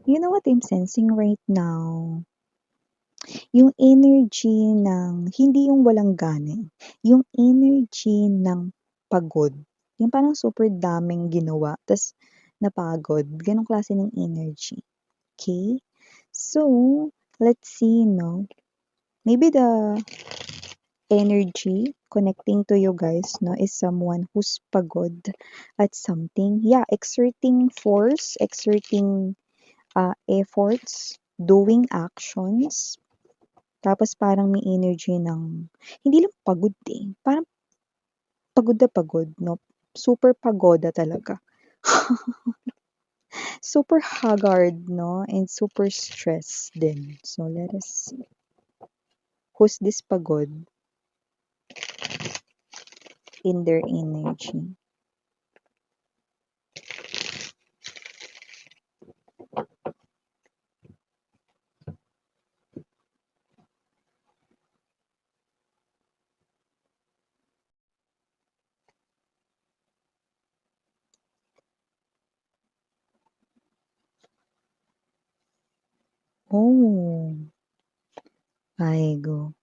You know what I'm sensing right now? Yung energy ng hindi yung walang gana, yung energy ng pagod. Yung parang super daming ginawa ta's napagod, gano'ng klase ng energy, okay? So, let's see 'no, maybe the energy connecting to you guys 'no, is someone who's pagod at something. Yeah, exerting force, exerting, efforts, doing actions. Tapos parang may energy ng hindi lang pagod, eh, parang pagod na pagod 'no, super pagoda talaga. Super haggard 'no, and super stressed din. So, let us see. Who's this pagod in their energy? Oh, ay go.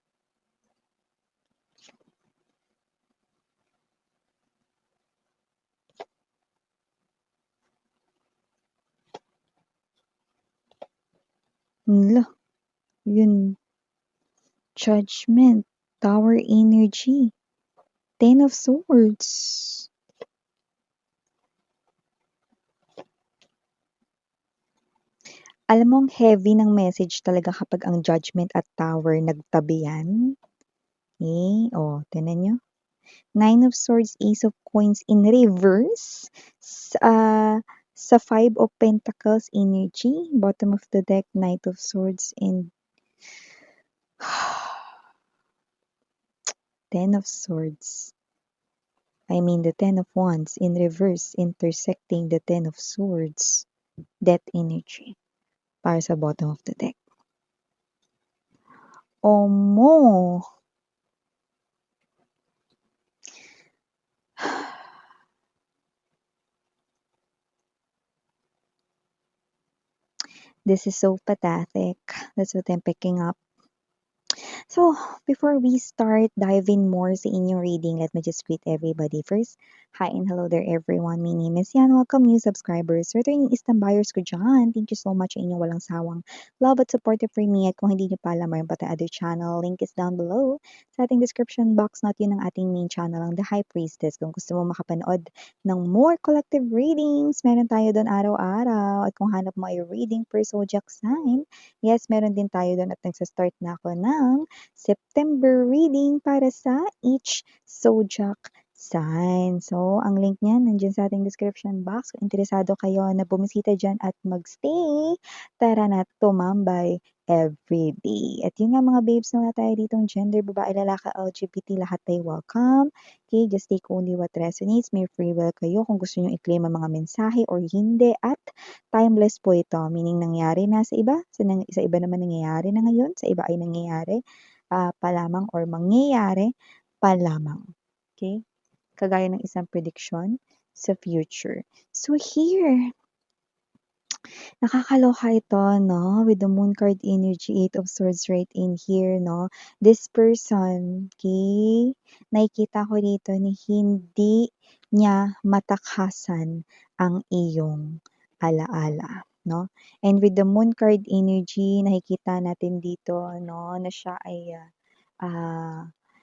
Hala, yun, judgment, tower energy, 10 of swords. Alam mo ang heavy ng message talaga kapag ang judgment at tower nagtabi yan. Eh, oh, tignan niyo. Nine of Swords, Ace of Coins in reverse. Sa Five of Pentacles energy. Bottom of the deck, Knight of Swords and Ten of Swords. I mean the Ten of Wands in reverse intersecting the Ten of Swords. Death energy para sa bottom of the deck. Omo! This is so pathetic. That's what I'm picking up. So, before we start diving more sa inyong reading, let me just greet everybody first. Hi and hello there everyone. My name is Yan. Welcome new subscribers. Returning Eastern buyers ko dyan. Thank you so much sa inyong walang sawang love at support for me. At kung hindi nyo pa alam, mayroon pa tayong other channel. Link is down below sa ating description box. Not yun ang ating main channel, ang The High Priestess. Kung gusto mo makapanood ng more collective readings, meron tayo doon araw-araw. At kung hanap mo ay reading per zodiac sign, yes, meron din tayo doon at nagsastart na ako ng September reading para sa each zodiac sign. So, ang link niyan nandiyan sa ating description box. Kung interesado kayo na bumisita dyan at magstay, tara na tumambay every day. At yun nga mga babes, wala tayo ditong gender, babae, lalaki, LGBT, lahat tayo welcome. Okay, just take only what resonates. May free will kayo kung gusto nyo i-claim ang mga mensahe or hindi. At timeless po ito, meaning nangyari na sa iba, sa iba naman nangyayari na ngayon, sa iba ay nangyayari pa lamang or mangyayari pa lamang. Okay? Kagaya ng isang prediction sa future. So here, nakakaloka ito, no? With the moon card energy, 8 of swords right in here, no? This person, okay? Nakikita ko dito na hindi niya matakasan ang iyong alaala, no? And with the moon card energy, nakikita natin dito, no, na siya ay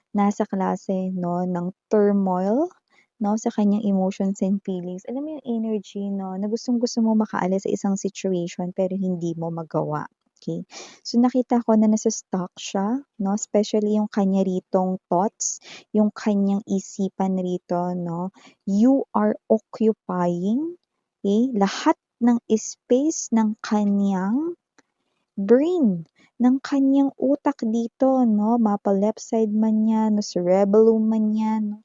nasa klase 'no, ng turmoil 'no, sa kanyang emotions and feelings. Alam mo yung energy 'no, na gustong-gusto mo makaalis sa isang situation pero hindi mo magawa, okey. So, nakita ko na nasa-stuck siya 'no, especially yung kanya ritong thoughts, yung kanyang isipan rito 'no. You are occupying, okey, lahat ng space ng kanyang brain, ng kanyang utak dito 'no, mapa left side man 'yan, no cerebellum man 'yan, no,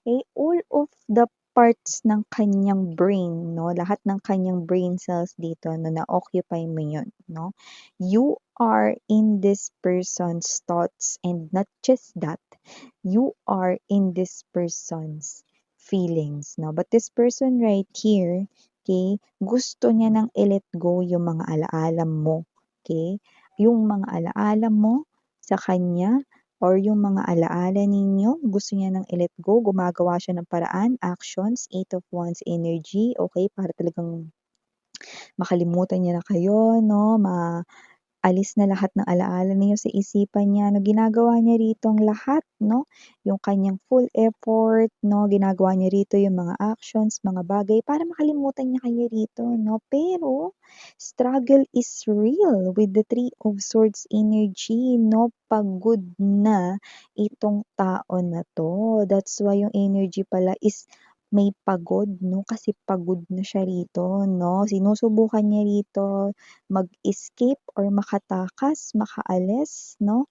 eh, all of the parts ng kanyang brain 'no, lahat ng kanyang brain cells dito na na-occupy mo 'yun 'no. You are in this person's thoughts and not just that, you are in this person's feelings 'no. But this person right here, Okay? Gusto niya ng i-let go yung mga alaala mo. Okay? Yung mga alaala mo sa kanya or yung mga alaala ninyo, gusto niya ng i-let go, gumagawa siya ng paraan, actions, 8 of Wands energy, okay? Para talagang makalimutan niya na kayo, no? Alis na lahat ng alaala ninyo sa isipan niya 'no, ginagawa niya rito ang lahat 'no, yung kanyang full effort 'no, ginagawa niya rito yung mga actions, mga bagay para makalimutan niya kayo rito 'no. Pero struggle is real with the Three of Swords energy 'no, pagod na itong tao na 'to. That's why yung energy pala is may pagod 'no, kasi pagod na siya rito 'no, sinusubukan niya rito mag-escape or makatakas, makaalis 'no,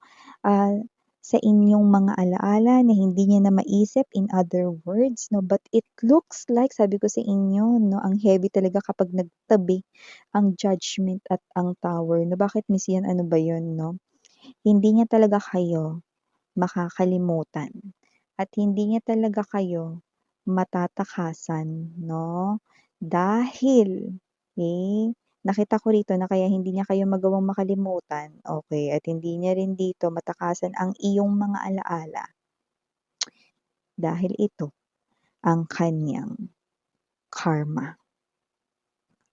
sa inyong mga alaala na hindi niya na maisip, in other words 'no. But it looks like, sabi ko sa inyo 'no, ang heavy talaga kapag nagtabi ang Judgment at ang Tower 'no. Bakit Miss Yan, ano ba 'yun 'no? Hindi niya talaga kayo makakalimutan at hindi niya talaga kayo matatakasan 'no, dahil, nakita ko rito na kaya hindi niya kayo magawang makalimutan, okay, at hindi niya rin dito matakasan ang iyong mga alaala dahil ito ang kaniyang karma.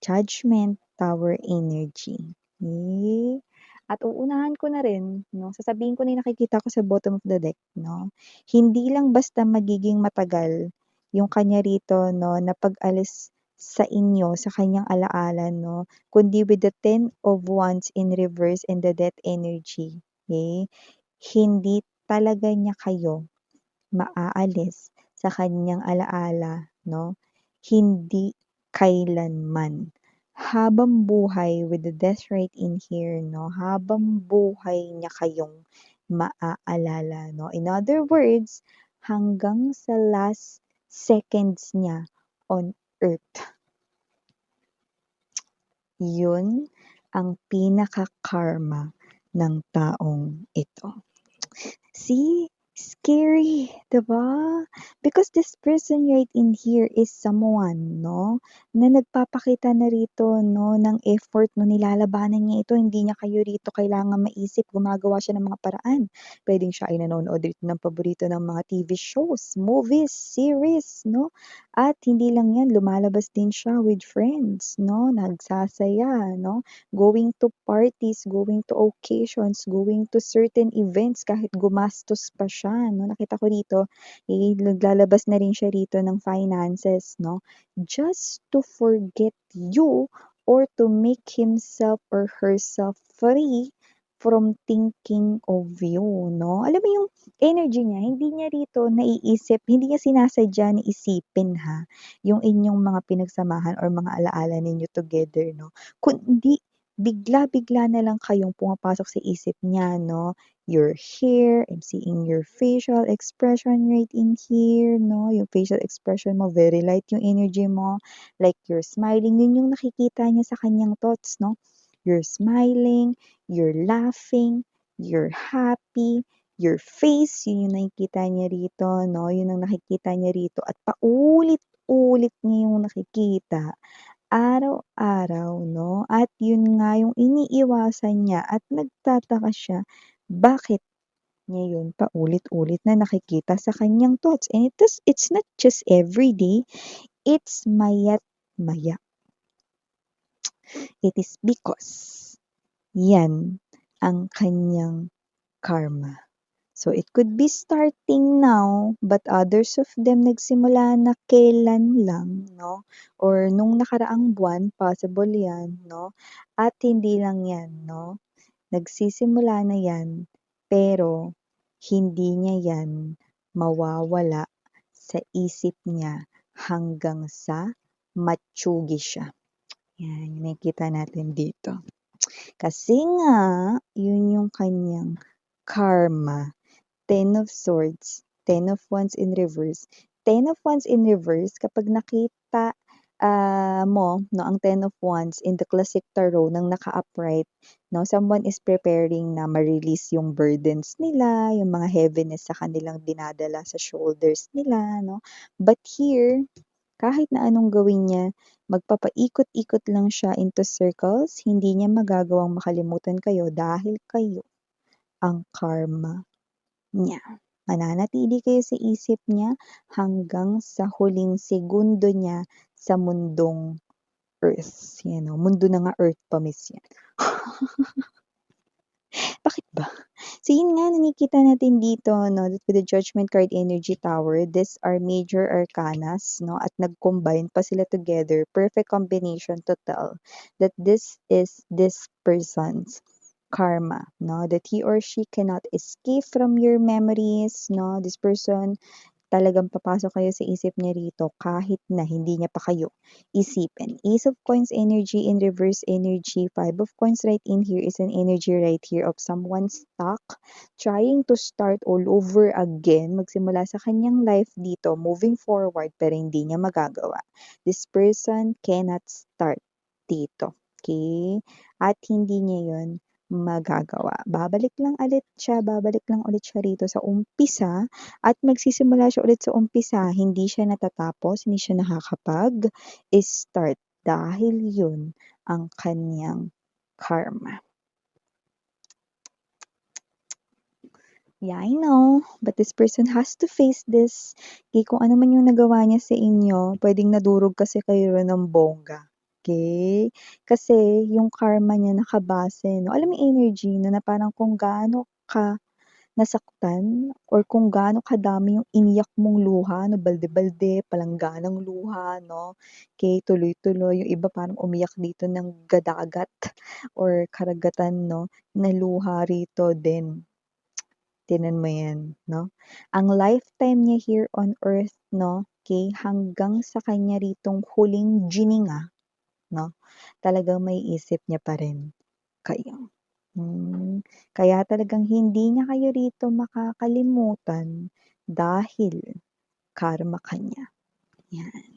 Judgment Tower energy, At uunahan ko na rin 'no, sasabihin ko na yung nakikita ko sa bottom of the deck 'no. Hindi lang basta magiging matagal yung kanya rito 'no, na pag-alis sa inyo, sa kanyang alaala 'no, kundi with the 10 of Wands in reverse and the Death energy, hindi talaga niya kayo maaalis sa kanyang alaala 'no, hindi kailanman. Habang buhay with the Death right in here 'no, habang buhay niya kayong maaalala 'no. In other words, hanggang sa last seconds niya on earth. Yun ang pinaka-karma ng taong ito. See? Scary, 'di ba? Because this person right in here is someone 'no, na nagpapakita na rito 'no, ng effort 'no, nilalabanan niya ito, hindi niya kayo rito kailangan maisip, gumagawa siya ng mga paraan. Puwedeng siya ay nanonood rito ng paborito ng mga TV shows, movies, series 'no, at hindi lang 'yan, lumalabas din siya with friends 'no, nagsasaya 'no, going to parties, going to occasions, going to certain events kahit gumastos pa siya 'no. Nakita ko rito, naglalabas na rin siya rito ng finances 'no, just to forget you or to make himself or herself free from thinking of you 'no. Alam mo yung energy niya, hindi niya rito naiisip, hindi niya sinasadya na isipin yung inyong mga pinagsamahan or mga alaala ninyo together 'no, kundi bigla-bigla na lang kayong pumapasok sa isip niya 'no. Your hair, I'm seeing your facial expression right in here 'no, yung facial expression mo very light yung energy mo, like you're smiling, yun yung nakikita niya sa kanyang thoughts 'no. You're smiling, you're laughing, you're happy, your face, yun yung nakikita niya rito 'no, yun ang nakikita niya rito at paulit-ulit niya yung nakikita. Araw-araw 'no, at yun nga yung iniiwasan niya at nagtataka siya, bakit niya yun paulit-ulit na nakikita sa kanyang thoughts, and it's not just everyday, it's maya't maya. It is because yan ang kanyang karma. So it could be starting now, but others of them nagsimula na kailan lang 'no, or nung nakaraang buwan, possible 'yan 'no, at hindi lang 'yan 'no, nagsisimula na 'yan, pero hindi niya 'yan mawawala sa isip niya hanggang sa matiyugi siya. 'Yan, makikita natin dito. Kasi nga, yun yung kanyang karma. 10 of Swords, 10 of Wands in reverse. 10 of Wands in reverse, kapag nakita mo no, ang 10 of Wands in the classic tarot ng naka-upright, no, someone is preparing na ma-release yung burdens nila, yung mga heaviness sa kanilang dinadala sa shoulders nila, no. But here, kahit na anong gawin niya, Magpapaikot-ikot lang siya into circles, hindi niya magagawang makalimutan kayo dahil kayo ang karma niya. Mananatili kayo sa isip niya hanggang sa huling segundo niya sa mundong Earth. Yan o, mundo na nga Earth pa miss yan. Bakit ba? So yun nga, nakikita natin dito, no, that with the Judgment Card Energy Tower, these are major arcanas, no, at nag-combine pa sila together, perfect combination to tell that this is this person's karma, no, that he or she cannot escape from your memories, no, this person talagang papasok kayo sa isip niya rito kahit na hindi niya pa kayo isipin. Ace of Coins energy in reverse energy. Five of Coins right in here is an energy right here of someone stuck, trying to start all over again, magsimula sa kanyang life dito, moving forward, pero hindi niya magagawa. This person cannot start dito. Okay? At hindi niya yun magagawa. Babalik lang ulit siya rito sa umpisa at magsisimula siya ulit sa umpisa, hindi siya natatapos, hindi siya nakakapag-start dahil yun ang kanyang karma. Yeah, I know, but this person has to face this. Okay, kung ano man yung nagawa niya sa inyo, pwedeng nadurog kasi kayo ng bongga. Okay? Kasi yung karma niya nakabase, no? Alam mo yung energy na parang kung gaano ka nasaktan or kung gaano kadami yung iniyak mong luha, no, balde-balde, palangganang luha, no, kay tuloy-tuloy, yung iba parang umiyak dito ng gadagat or karagatan, no, na luha rito din. Tingnan mo yan, no? Ang lifetime niya here on earth, no, okay, hanggang sa kanya ritong huling jininga, no, talagang may isip niya pa rin kayo. Kaya talagang hindi niya kayo rito makakalimutan dahil karma ka niya. Yan,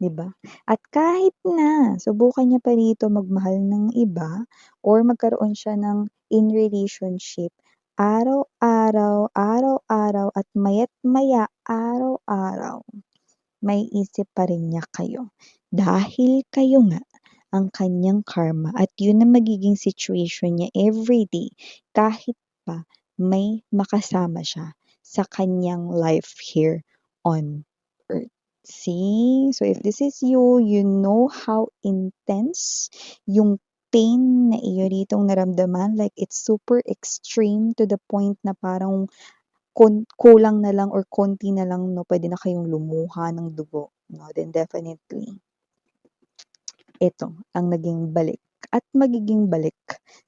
'di ba? At kahit na subukan niya pa rito magmahal ng iba or magkaroon siya ng in relationship, araw-araw, araw-araw at maya't-maya, araw-araw, may isip pa rin niya kayo. Dahil kayo nga ang kanyang karma at yun ang magiging situation niya everyday kahit pa may makasama siya sa kanyang life here on earth. See? So if this is you, you know how intense yung pain na iyo ditong naramdaman. Like it's super extreme to the point na parang kulang na lang or konti na lang, no, pwede na kayong lumuha ng dugo, no, then definitely, ito ang naging balik at magiging balik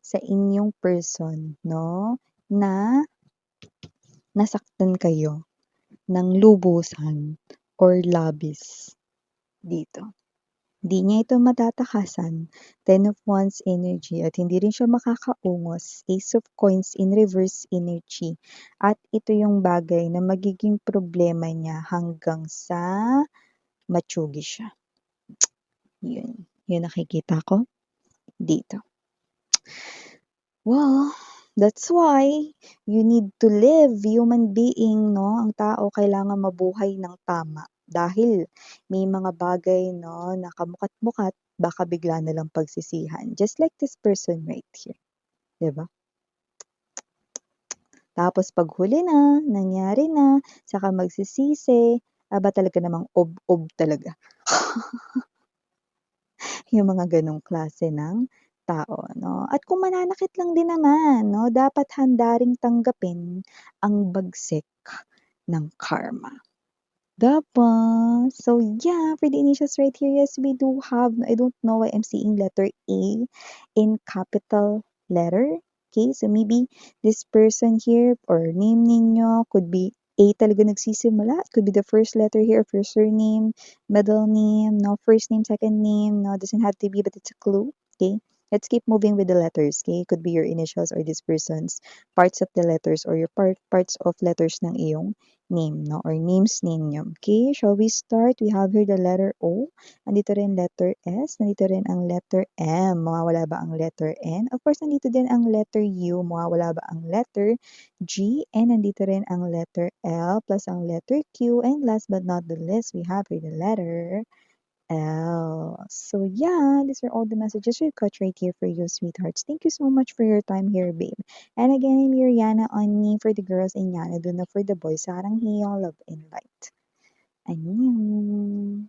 sa inyong person, no, na nasaktan kayo ng lubusan or labis dito. Hindi niya ito matatakasan, Ten of Wands energy, at hindi rin siya makakaungos, Ace of Coins in reverse energy. At ito yung bagay na magiging problema niya hanggang sa matsugi siya. Yun nakikita ko dito. Well, that's why you need to live, human being, no? Ang tao kailangan mabuhay ng tama. Dahil may mga bagay, no, na kamukat-mukat, baka bigla na lang pagsisihan. Just like this person right here. 'Di ba? Tapos pag huli na, nangyari na, saka magsisisi, aba talaga namang ob-ob talaga. Yung mga ganong klase ng tao, no? At kung mananakit lang din naman, no, dapat handa ring tanggapin ang bagsik ng karma. Dapat. So yeah, for the initials right here, yes, we do have, I don't know why I'm seeing letter A in capital letter. Okay, so maybe this person here or name ninyo could be A talaga nagsisimula. It could be the first letter here of your surname, middle name, no, first name, second name, no, doesn't have to be, but it's a clue. Okay, let's keep moving with the letters. Okay, it could be your initials or this person's parts of the letters or your parts of letters ng iyong name, no, or names ninyo. Okay, shall we start? We have here the letter O. Nandito rin letter S. Nandito rin ang letter M. Mawawala ba ang letter N? Of course, nandito din ang letter U. Mawawala ba ang letter G? And nandito rin ang letter L plus ang letter Q. And last but not the least, we have here the letter Oh, so yeah, these are all the messages we got right here for you, sweethearts. Thank you so much for your time here, babe. And again, I'm Yuriana on me for the girls and Yana Duna for the boys. Sarang Hiyo, love and light. Annyeong.